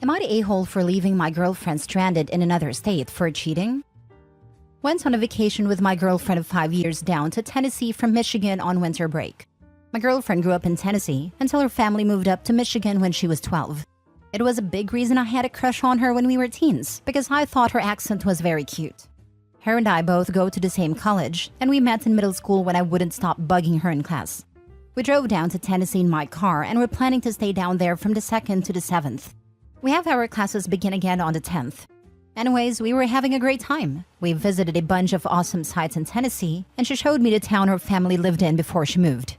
Am I the a-hole for leaving my girlfriend stranded in another state for cheating? Went on a vacation with my girlfriend of 5 years down to Tennessee from Michigan on winter break. My girlfriend grew up in Tennessee until her family moved up to Michigan when she was 12. It was a big reason I had a crush on her when we were teens because I thought her accent was very cute. Her and I both go to the same college, and we met in middle school when I wouldn't stop bugging her in class. We drove down to Tennessee in my car and were planning to stay down there from the 2nd to the 7th. We have our classes begin again on the 10th. Anyways, we were having a great time. We visited a bunch of awesome sites in Tennessee, and she showed me the town her family lived in before she moved.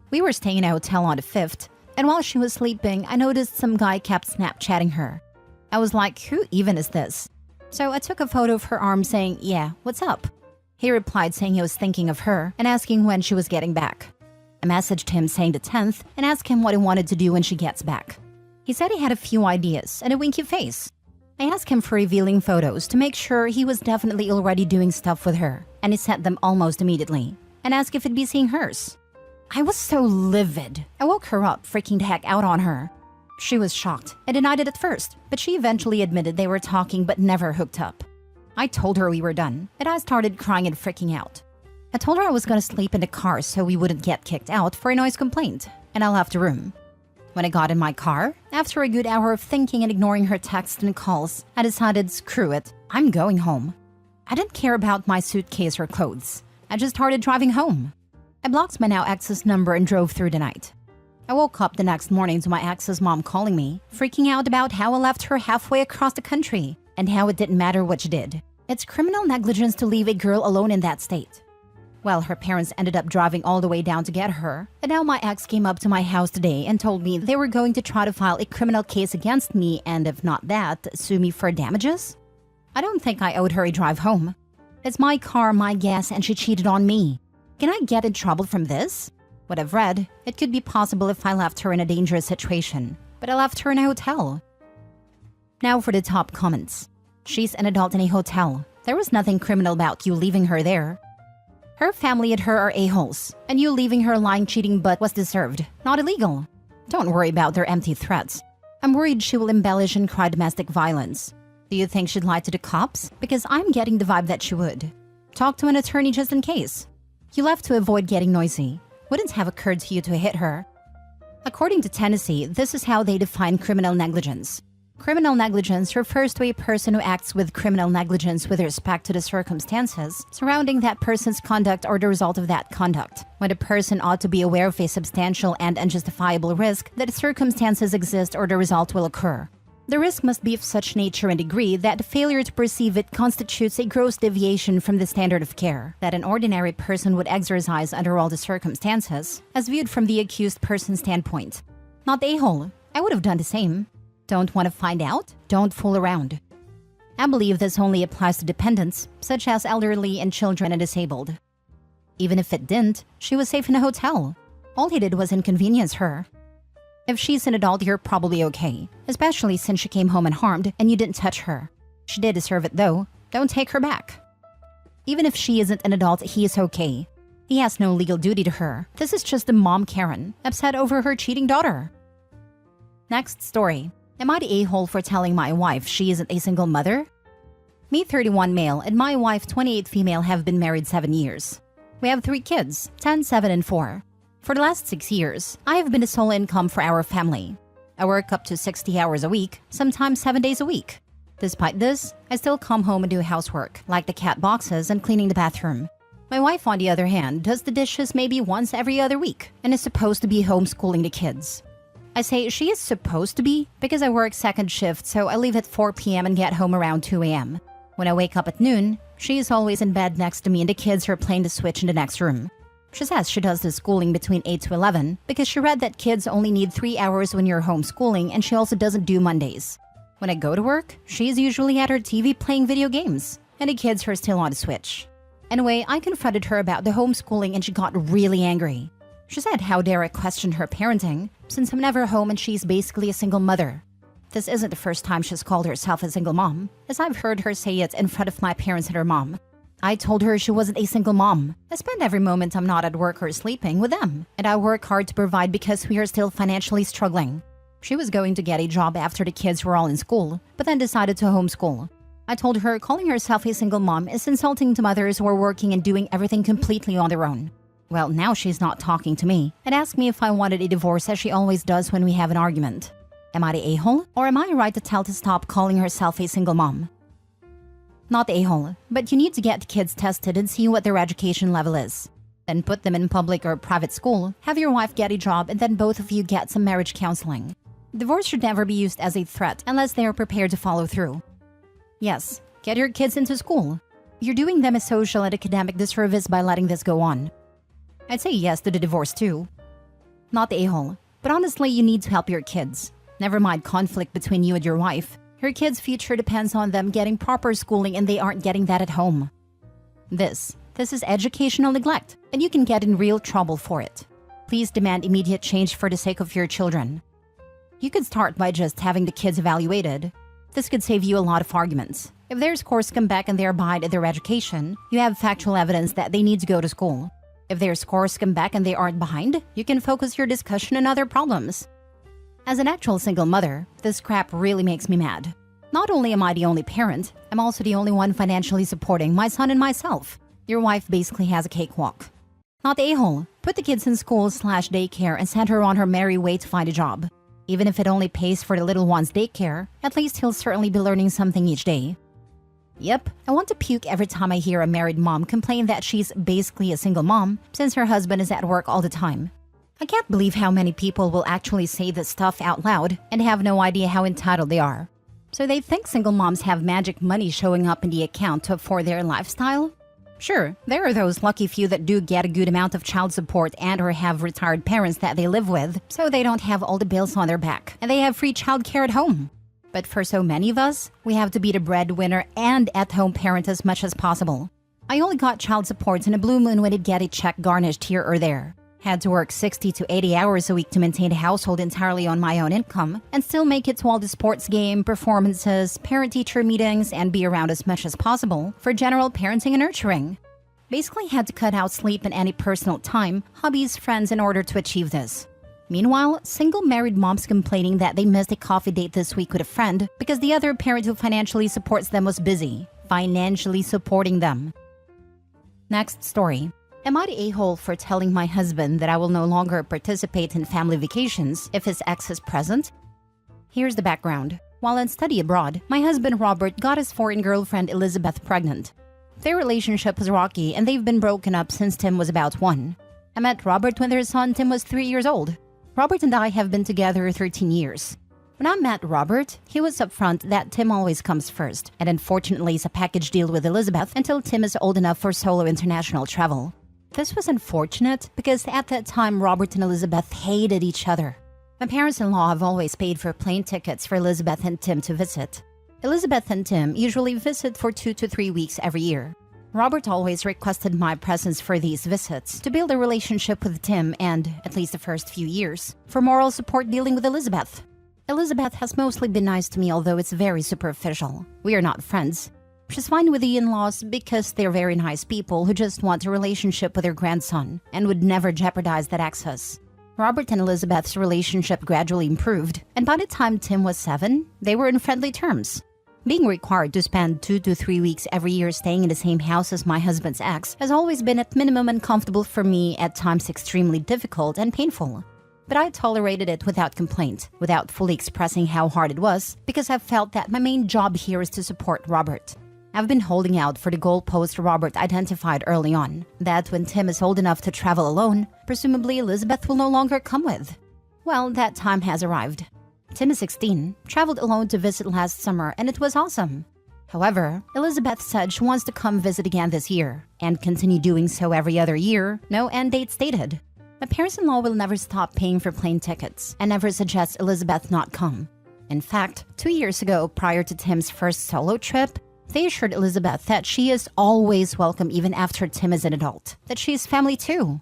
We were staying in a hotel on the 5th, and while she was sleeping, I noticed some guy kept Snapchatting her. I was like, who even is this? So I took a photo of her arm saying, yeah, what's up? He replied saying he was thinking of her and asking when she was getting back. I messaged him saying the 10th and asked him what he wanted to do when she gets back. He said he had a few ideas and a winky face. I asked him for revealing photos to make sure he was definitely already doing stuff with her, and he sent them almost immediately and asked if he'd be seeing hers. I was so livid. I woke her up, freaking the heck out on her. She was shocked and denied it at first, but she eventually admitted they were talking but never hooked up. I told her we were done, and I started crying and freaking out. I told her I was gonna sleep in the car so we wouldn't get kicked out for a noise complaint, and I left the room. When I got in my car, after a good hour of thinking and ignoring her texts and calls, I decided, screw it, I'm going home. I didn't care about my suitcase or clothes. I just started driving home. I blocked my now ex's number and drove through the night. I woke up the next morning to my ex's mom calling me, freaking out about how I left her halfway across the country and how it didn't matter what she did. It's criminal negligence to leave a girl alone in that state. Well, her parents ended up driving all the way down to get her, and now my ex came up to my house today and told me they were going to try to file a criminal case against me and if not that, sue me for damages? I don't think I owed her a drive home. It's my car, my gas, and she cheated on me. Can I get in trouble from this? What I've read, it could be possible if I left her in a dangerous situation, but I left her in a hotel. Now for the top comments. She's an adult in a hotel. There was nothing criminal about you leaving her there. Her family and her are a-holes, and you leaving her lying cheating butt was deserved, not illegal. Don't worry about their empty threats. I'm worried she will embellish and cry domestic violence. Do you think she'd lie to the cops? Because I'm getting the vibe that she would. Talk to an attorney just in case. You left to avoid getting noisy. Wouldn't have occurred to you to hit her. According to Tennessee, this is how they define criminal negligence. Criminal negligence refers to a person who acts with criminal negligence with respect to the circumstances surrounding that person's conduct or the result of that conduct, when a person ought to be aware of a substantial and unjustifiable risk that the circumstances exist or the result will occur. The risk must be of such nature and degree that the failure to perceive it constitutes a gross deviation from the standard of care that an ordinary person would exercise under all the circumstances, as viewed from the accused person's standpoint. Not the a-hole. I would have done the same. Don't want to find out? Don't fool around. I believe this only applies to dependents, such as elderly and children and disabled. Even if it didn't, she was safe in a hotel. All he did was inconvenience her. If she's an adult, you're probably okay, especially since she came home unharmed and you didn't touch her. She did deserve it though. Don't take her back. Even if she isn't an adult, he is okay. He has no legal duty to her. This is just the mom Karen, upset over her cheating daughter. Next story. Am I the a-hole for telling my wife she isn't a single mother? Me, 31 male, and my wife, 28 female, have been married 7 years. We have 3 kids, 10, 7, and 4. For the last 6 years, I have been the sole income for our family. I work up to 60 hours a week, sometimes 7 days a week. Despite this, I still come home and do housework, like the cat boxes and cleaning the bathroom. My wife, on the other hand, does the dishes maybe once every other week and is supposed to be homeschooling the kids. I say she is supposed to be because I work second shift, so I leave at 4 p.m. and get home around 2 a.m. When I wake up at noon, she is always in bed next to me and the kids are playing the Switch in the next room. She says she does the schooling between 8 to 11 because she read that kids only need 3 hours when you're homeschooling, and she also doesn't do Mondays. When I go to work, she's usually at her TV playing video games, and the kids are still on the Switch. Anyway, I confronted her about the homeschooling and she got really angry. She said how dare I question her parenting, since I'm never home and she's basically a single mother. This isn't the first time she's called herself a single mom, as I've heard her say it in front of my parents and her mom. I told her she wasn't a single mom. I spend every moment I'm not at work or sleeping with them, and I work hard to provide because we are still financially struggling. She was going to get a job after the kids were all in school, but then decided to homeschool. I told her calling herself a single mom is insulting to mothers who are working and doing everything completely on their own. Well, now she's not talking to me and asked me if I wanted a divorce, as she always does when we have an argument. Am I the a-hole, or am I right to tell to stop calling herself a single mom? Not the a-hole, but you need to get the kids tested and see what their education level is. Then put them in public or private school, have your wife get a job, and then both of you get some marriage counseling. Divorce should never be used as a threat unless they are prepared to follow through. Yes, get your kids into school. You're doing them a social and academic disservice by letting this go on. I'd say yes to the divorce too. Not the a-hole, but honestly, you need to help your kids. Never mind conflict between you and your wife. Your kids' future depends on them getting proper schooling, and they aren't getting that at home. This is educational neglect, and you can get in real trouble for it. Please demand immediate change for the sake of your children. You could start by just having the kids evaluated. This could save you a lot of arguments. If their scores come back and they're behind in their education, you have factual evidence that they need to go to school. If their scores come back and they aren't behind, you can focus your discussion on other problems. As an actual single mother, this crap really makes me mad. Not only am I the only parent, I'm also the only one financially supporting my son and myself. Your wife basically has a cakewalk. Not the a-hole. Put the kids in school/daycare and send her on her merry way to find a job. Even if it only pays for the little one's daycare, at least he'll certainly be learning something each day. Yep, I want to puke every time I hear a married mom complain that she's basically a single mom since her husband is at work all the time. I can't believe how many people will actually say this stuff out loud and have no idea how entitled they are. So they think single moms have magic money showing up in the account to afford their lifestyle? Sure, there are those lucky few that do get a good amount of child support and or have retired parents that they live with, so they don't have all the bills on their back, and they have free childcare at home. But for so many of us, we have to be the breadwinner and at-home parent as much as possible. I only got child support in a blue moon when I'd get a check garnished here or there. Had to work 60 to 80 hours a week to maintain a household entirely on my own income, and still make it to all the sports game, performances, parent-teacher meetings, and be around as much as possible for general parenting and nurturing. Basically had to cut out sleep and any personal time, hobbies, friends in order to achieve this. Meanwhile, single married moms complaining that they missed a coffee date this week with a friend because the other parent who financially supports them was busy, financially supporting them. Next story. Am I the a-hole for telling my husband that I will no longer participate in family vacations if his ex is present? Here's the background. While on study abroad, my husband Robert got his foreign girlfriend Elizabeth pregnant. Their relationship was rocky and they've been broken up since Tim was about 1. I met Robert when their son Tim was 3 years old. Robert and I have been together 13 years. When I met Robert, he was upfront that Tim always comes first, and unfortunately is a package deal with Elizabeth until Tim is old enough for solo international travel. This was unfortunate because at that time Robert and Elizabeth hated each other. My parents-in-law have always paid for plane tickets for Elizabeth and Tim to visit. Elizabeth and Tim usually visit for 2 to 3 weeks every year. Robert always requested my presence for these visits to build a relationship with Tim and, at least the first few years, for moral support dealing with Elizabeth. Elizabeth has mostly been nice to me, although it's very superficial. We are not friends. She's fine with the in-laws because they're very nice people who just want a relationship with their grandson and would never jeopardize that access. Robert and Elizabeth's relationship gradually improved, and by the time Tim was 7, they were in friendly terms. Being required to spend 2 to 3 weeks every year staying in the same house as my husband's ex has always been at minimum uncomfortable for me, at times extremely difficult and painful. But I tolerated it without complaint, without fully expressing how hard it was, because I've felt that my main job here is to support Robert. I've been holding out for the goalpost Robert identified early on, that when Tim is old enough to travel alone, presumably Elizabeth will no longer come with. Well, that time has arrived. Tim is 16, traveled alone to visit last summer, and it was awesome. However, Elizabeth said she wants to come visit again this year, and continue doing so every other year, no end date stated. My parents-in-law will never stop paying for plane tickets, and never suggest Elizabeth not come. In fact, 2 years ago, prior to Tim's first solo trip, they assured Elizabeth that she is always welcome even after Tim is an adult, that she is family too.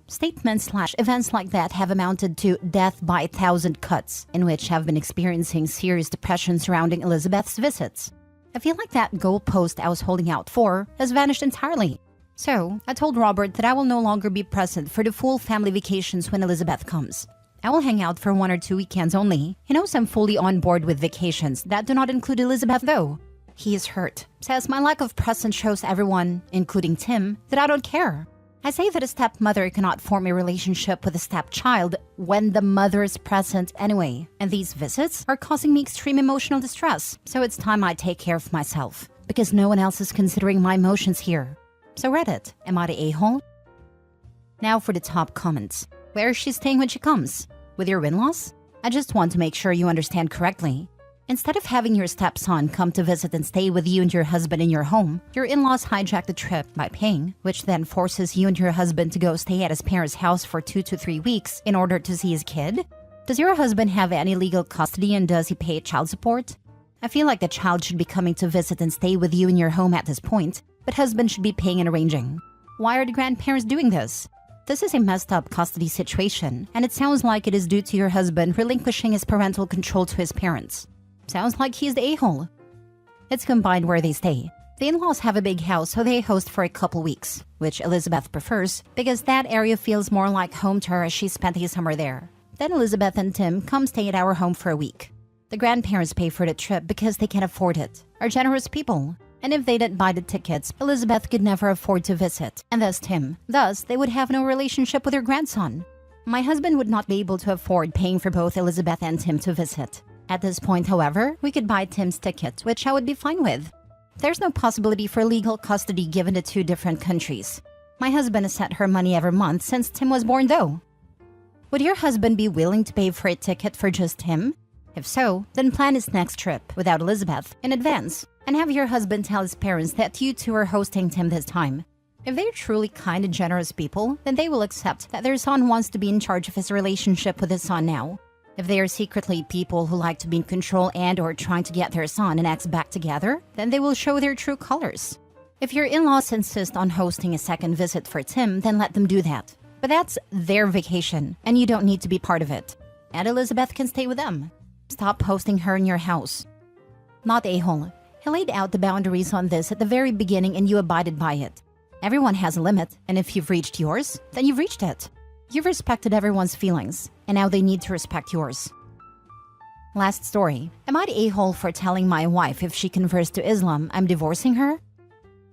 Statements/events like that have amounted to death by 1,000 cuts, in which have been experiencing serious depression surrounding Elizabeth's visits. I feel like that goalpost I was holding out for has vanished entirely. So, I told Robert that I will no longer be present for the full family vacations when Elizabeth comes. I will hang out for 1 or 2 weekends only. He knows I'm fully on board with vacations. That do not include Elizabeth though. He is hurt. Says my lack of presence shows everyone, including Tim, that I don't care. I say that a stepmother cannot form a relationship with a stepchild when the mother is present anyway. And these visits are causing me extreme emotional distress. So it's time I take care of myself. Because no one else is considering my emotions here. So Reddit, am I the a-hole? Now for the top comments. Where is she staying when she comes? With your in-laws? I just want to make sure you understand correctly. Instead of having your stepson come to visit and stay with you and your husband in your home, your in-laws hijack the trip by paying, which then forces you and your husband to go stay at his parents' house for 2 to 3 weeks in order to see his kid? Does your husband have any legal custody and does he pay child support? I feel like the child should be coming to visit and stay with you in your home at this point, but husband should be paying and arranging. Why are the grandparents doing this? This is a messed up custody situation, and it sounds like it is due to your husband relinquishing his parental control to his parents. Sounds like he's the a-hole. It's combined where they stay. The in-laws have a big house, so they host for a couple weeks, which Elizabeth prefers because that area feels more like home to her as she spent the summer there. Then Elizabeth and Tim come stay at our home for a week. The grandparents pay for the trip because they can afford it, are generous people. And if they didn't buy the tickets, Elizabeth could never afford to visit, and thus Tim. Thus, they would have no relationship with their grandson. My husband would not be able to afford paying for both Elizabeth and Tim to visit. At this point, however, we could buy Tim's ticket, which I would be fine with. There's no possibility for legal custody given to 2 different countries. My husband has sent her money every month since Tim was born though. Would your husband be willing to pay for a ticket for just him? If so, then plan his next trip, without Elizabeth, in advance, and have your husband tell his parents that you two are hosting Tim this time. If they're truly kind and generous people, then they will accept that their son wants to be in charge of his relationship with his son now. If they are secretly people who like to be in control and or trying to get their son and ex back together, then they will show their true colors. If your in-laws insist on hosting a second visit for Tim, then let them do that. But that's their vacation, and you don't need to be part of it. And Elizabeth can stay with them. Stop hosting her in your house. Not a-hole. He laid out the boundaries on this at the very beginning and you abided by it. Everyone has a limit, and if you've reached yours, then you've reached it. You've respected everyone's feelings, and now they need to respect yours. Last story. Am I the a-hole for telling my wife if she converts to Islam, I'm divorcing her?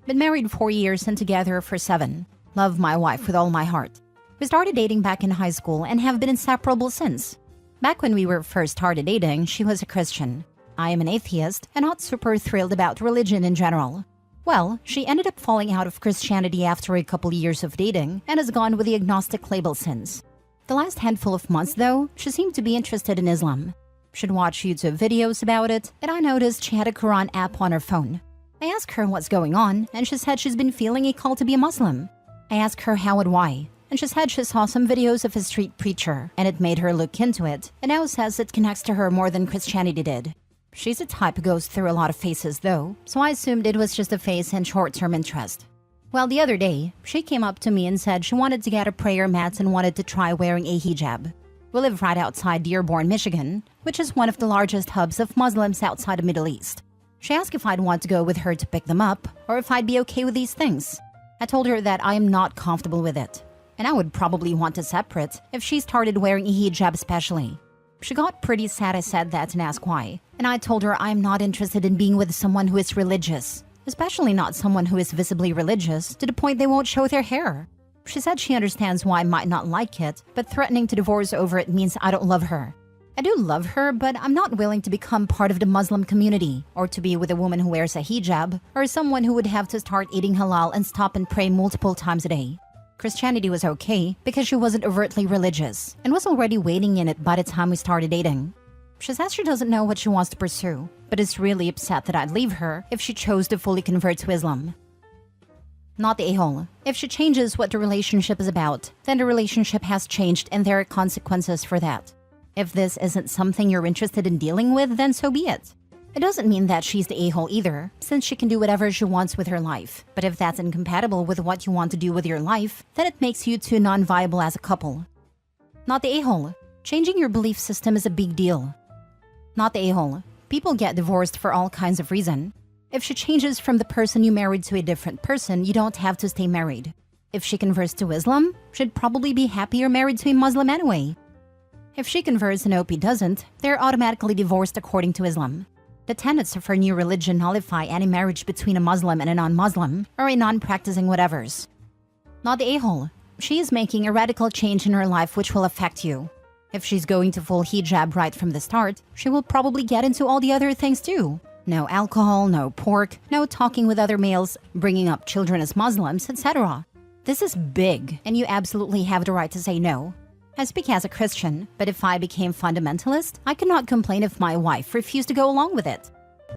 Been married 4 years and together for 7. Love my wife with all my heart. We started dating back in high school and have been inseparable since. Back when we were first started dating, she was a Christian. I am an atheist and not super thrilled about religion in general. Well, she ended up falling out of Christianity after a couple years of dating and has gone with the agnostic label since. The last handful of months though, she seemed to be interested in Islam. She'd watch YouTube videos about it, and I noticed she had a Quran app on her phone. I asked her what's going on, and she said she's been feeling a call to be a Muslim. I asked her how and why, and she said she saw some videos of a street preacher, and it made her look into it, and now says it connects to her more than Christianity did. She's a type who goes through a lot of phases though, so I assumed it was just a phase and short-term interest. Well, the other day, she came up to me and said she wanted to get a prayer mat and wanted to try wearing a hijab. We live right outside Dearborn, Michigan, which is one of the largest hubs of Muslims outside the Middle East. She asked if I'd want to go with her to pick them up, or if I'd be okay with these things. I told her that I am not comfortable with it, and I would probably want to separate if she started wearing a hijab especially. She got pretty sad I said that and asked why, and I told her I am not interested in being with someone who is religious, especially not someone who is visibly religious to the point they won't show their hair. She said she understands why I might not like it, but threatening to divorce over it means I don't love her. I do love her, but I'm not willing to become part of the Muslim community, or to be with a woman who wears a hijab, or someone who would have to start eating halal and stop and pray multiple times a day. Christianity was okay because she wasn't overtly religious and was already wading in it by the time we started dating. She says she doesn't know what she wants to pursue, but is really upset that I'd leave her if she chose to fully convert to Islam. Not the a-hole. If she changes what the relationship is about, then the relationship has changed and there are consequences for that. If this isn't something you're interested in dealing with, then so be it. It doesn't mean that she's the a-hole either, since she can do whatever she wants with her life. But if that's incompatible with what you want to do with your life, then it makes you two non-viable as a couple. Not the a-hole. Changing your belief system is a big deal. Not the a-hole. People get divorced for all kinds of reasons. If she changes from the person you married to a different person, you don't have to stay married. If she converts to Islam, she'd probably be happier married to a Muslim anyway. If she converts and OP doesn't, they're automatically divorced according to Islam. The tenets of her new religion nullify any marriage between a Muslim and a non-Muslim, or a non-practicing whatevers. Not the a-hole. She is making a radical change in her life which will affect you. If she's going to full hijab right from the start, she will probably get into all the other things too. No alcohol, no pork, no talking with other males, bringing up children as Muslims, etc. This is big, and you absolutely have the right to say no. I speak as a Christian, but if I became fundamentalist, I could not complain if my wife refused to go along with it.